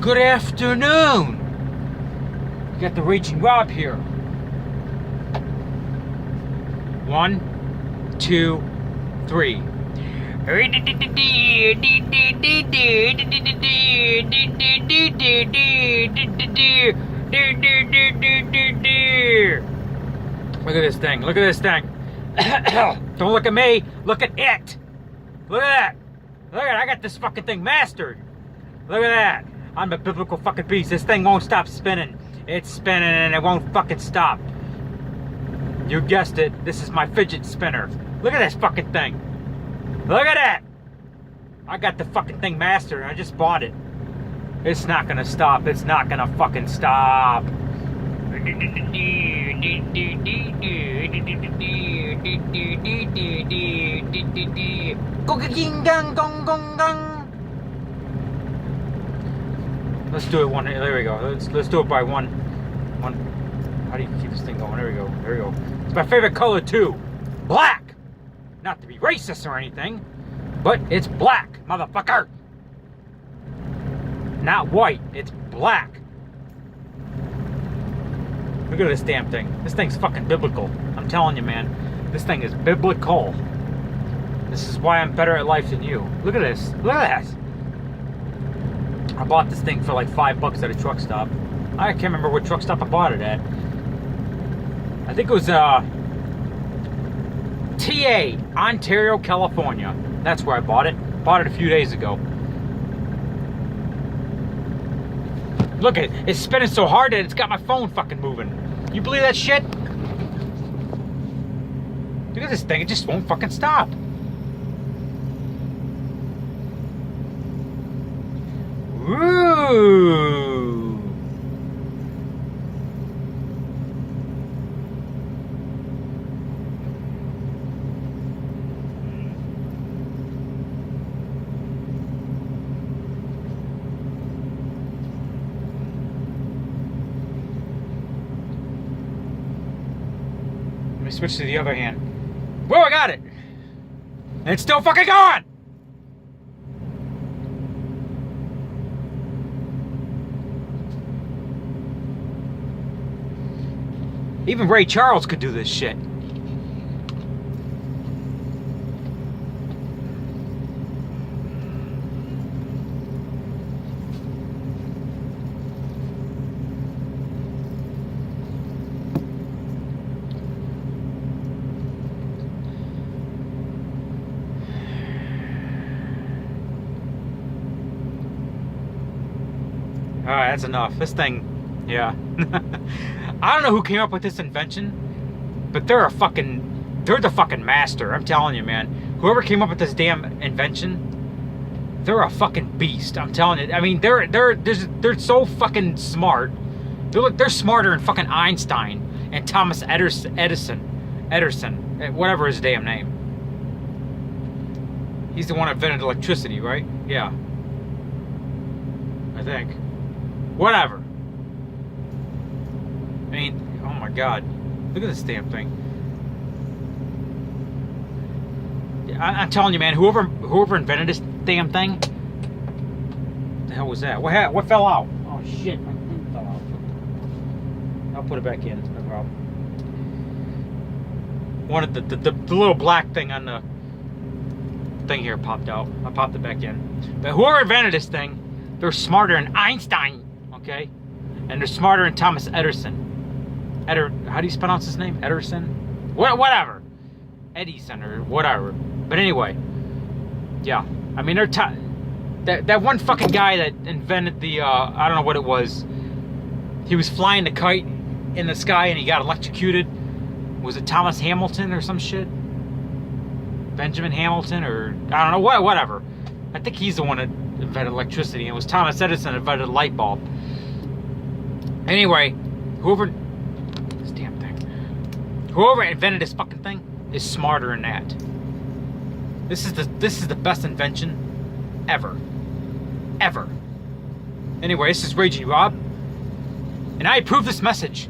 Good afternoon. We got the Raging Rob here. 1, 2, 3. Look at this thing. Look at this thing. Don't look at me. Look at it. Look at that. Look at it. I got this fucking thing mastered. Look at that. I'm a biblical fucking beast. This thing won't stop spinning. It's spinning and it won't fucking stop. You guessed it. This is my fidget spinner. Look at this fucking thing. Look at that. I got the fucking thing mastered. I just bought it. It's not gonna stop. It's not gonna fucking stop. Let's do it one. There we go. Let's do it by one. How do you keep this thing going? There we go. There we go. It's my favorite color too. Black. Not to be racist or anything, but it's black, motherfucker. Not white. It's black. Look at this damn thing. This thing's fucking biblical. I'm telling you, man. This thing is biblical. This is why I'm better at life than you. Look at this. Look at that. I bought this thing for like $5 at a truck stop. I can't remember what truck stop I bought it at. I think it was TA, Ontario, California. That's where I bought it. Bought it a few days ago. Look at it. It's spinning so hard that it's got my phone fucking moving. You believe that shit? Look at this thing. It just won't fucking stop. Ooh. Let me switch to the other hand. Whoa, I got it! And it's still fucking going! Even Ray Charles could do this shit. Alright, that's enough. This thing, yeah. I don't know who came up with this invention, but they're the fucking master. I'm telling you, man. Whoever came up with this damn invention, they're a fucking beast. I'm telling you. I mean, they're so fucking smart. They're smarter than fucking Einstein and Thomas Edison, whatever his damn name. He's the one that invented electricity, right? Yeah. I think. Whatever. I mean, oh my god. Look at this damn thing. I'm telling you, man, whoever invented this damn thing, what the hell was that? What fell out? Oh shit, my thing fell out. I'll put it back in, no problem. One of the little black thing on the thing here popped out. I popped it back in. But whoever invented this thing, they're smarter than Einstein, okay? And they're smarter than Thomas Edison. How do you pronounce his name? Edison? Whatever. Edison or whatever. But anyway, yeah. I mean, that one fucking guy that invented the, I don't know what it was. He was flying the kite in the sky and he got electrocuted. Was it Thomas Hamilton or some shit? Benjamin Hamilton or, I don't know, whatever. I think he's the one that invented electricity. And it was Thomas Edison that invented the light bulb. Anyway, whoever invented this fucking thing is smarter than that. This is the best invention ever. Ever. Anyway, this is Raging Rob. And I approve this message.